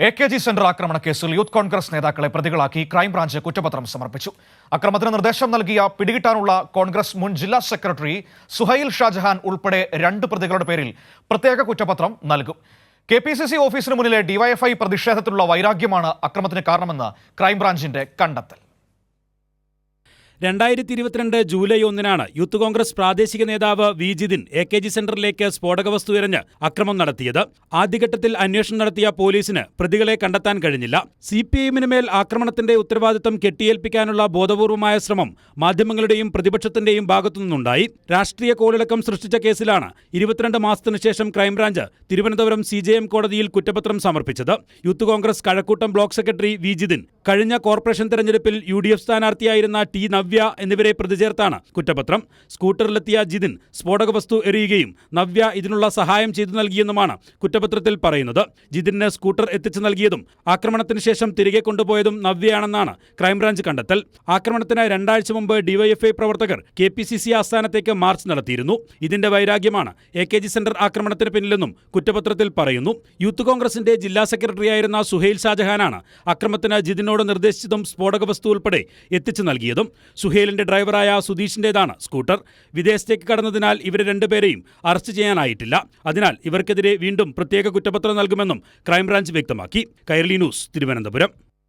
AKG centre ആക്രമണ കേസിൽ youth Congress നേതാക്കളെ പ്രതികളാക്കി ക്രൈംബ്രാഞ്ച് കുറ്റപത്രം സമർപ്പിച്ചു. അക്രമത്തിന് നിർദ്ദേശം നൽകിയ പിടികിട്ടാനുള്ള കോൺഗ്രസ് മുൻ ജില്ലാ സെക്രട്ടറി സുഹൈൽ ഷാജഹാൻ ഉൾപ്പെടെ 2 പ്രതികളുടെ പേരിൽ പ്രത്യേക കുറ്റപത്രം നൽകും. KPCC ഓഫീസിന് മുന്നിലെ DYFI പ്രതിഷേധത്തിലുള്ള വൈരാഗ്യമാണ് അക്രമത്തിന് കാരണമെന്ന് ക്രൈംബ്രാഞ്ചിന്റെ കണ്ടെത്തൽ. 2022 ജൂലൈ 1 യൂത്ത് കോൺഗ്രസ് പ്രാദേശിക നേതാവ് വി ജിതിൻ AKG സെന്ററിലേക്ക് സ്ഫോടക വസ്തു എറിഞ്ഞ് അക്രമം നടത്തിയത്. ആദ്യഘട്ടത്തിൽ അന്വേഷണം നടത്തിയ പോലീസിന് പ്രതികളെ കണ്ടെത്താൻ കഴിഞ്ഞില്ല. CPIM-ന് മേൽ ആക്രമണത്തിന്റെ ഉത്തരവാദിത്തം കെട്ടിയേൽപ്പിക്കാനുള്ള ബോധപൂർവമായ ശ്രമം മാധ്യമങ്ങളുടെയും പ്രതിപക്ഷത്തിന്റെയും ഭാഗത്തുനിന്നുണ്ടായി. രാഷ്ട്രീയ കോളിളക്കം സൃഷ്ടിച്ച കേസിലാണ് 22 മാസത്തിനു ശേഷം ക്രൈംബ്രാഞ്ച് തിരുവനന്തപുരം CJM കോടതിയിൽ കുറ്റപത്രം സമർപ്പിച്ചത്. Youth Congress Kazhakoottam block secretary V Jithin, കഴിഞ്ഞ കോർപ്പറേഷൻ തെരഞ്ഞെടുപ്പിൽ UDF സ്ഥാനാർത്ഥിയായിരുന്ന T നവ്യ എന്നിവരെ പ്രതി ചേർത്താണ് കുറ്റപത്രം. സ്കൂട്ടറിലെത്തിയ ജിതിൻ സ്ഫോടക വസ്തു എറിയുകയും നവ്യ ഇതിനുള്ള സഹായം ചെയ്തു നൽകിയെന്നുമാണ് കുറ്റപത്രത്തിൽ പറയുന്നത്. ജിതിന് സ്കൂട്ടർ എത്തിച്ചു നൽകിയതും ആക്രമണത്തിന് ശേഷം തിരികെ കൊണ്ടുപോയതും നവ്യയാണെന്നാണ് ക്രൈംബ്രാഞ്ച് കണ്ടെത്തൽ. ആക്രമണത്തിന് 2 ആഴ്ച മുമ്പ് DYFI പ്രവർത്തകർ KPCC ആസ്ഥാനത്തേക്ക് മാർച്ച് നടത്തിയിരുന്നു. ഇതിന്റെ വൈരാഗ്യമാണ് AKG സെന്റർ ആക്രമണത്തിന് പിന്നിലെന്നും കുറ്റപത്രത്തിൽ പറയുന്നു. യൂത്ത് കോൺഗ്രസിന്റെ ജില്ലാ സെക്രട്ടറിയായിരുന്ന സുഹൈൽ ഷാജഹാനാണ് അക്രമത്തിന് ജിതിനോട് നിർദ്ദേശിച്ചതും സ്ഫോടക വസ്തു ഉൾപ്പെടെ എത്തിച്ചു നൽകിയതും. സുഹൈലിന്റെ ഡ്രൈവറായ സുധീഷിന്റേതാണ് സ്കൂട്ടർ. വിദേശത്തേക്ക് കടന്നതിനാൽ ഇവരെ 2 പേരെയും അറസ്റ്റ് ചെയ്യാനായിട്ടില്ല. അതിനാൽ ഇവർക്കെതിരെ വീണ്ടും പ്രത്യേക കുറ്റപത്രം നൽകുമെന്നും ക്രൈംബ്രാഞ്ച് വ്യക്തമാക്കി. കൈരളി ന്യൂസ്, തിരുവനന്തപുരം.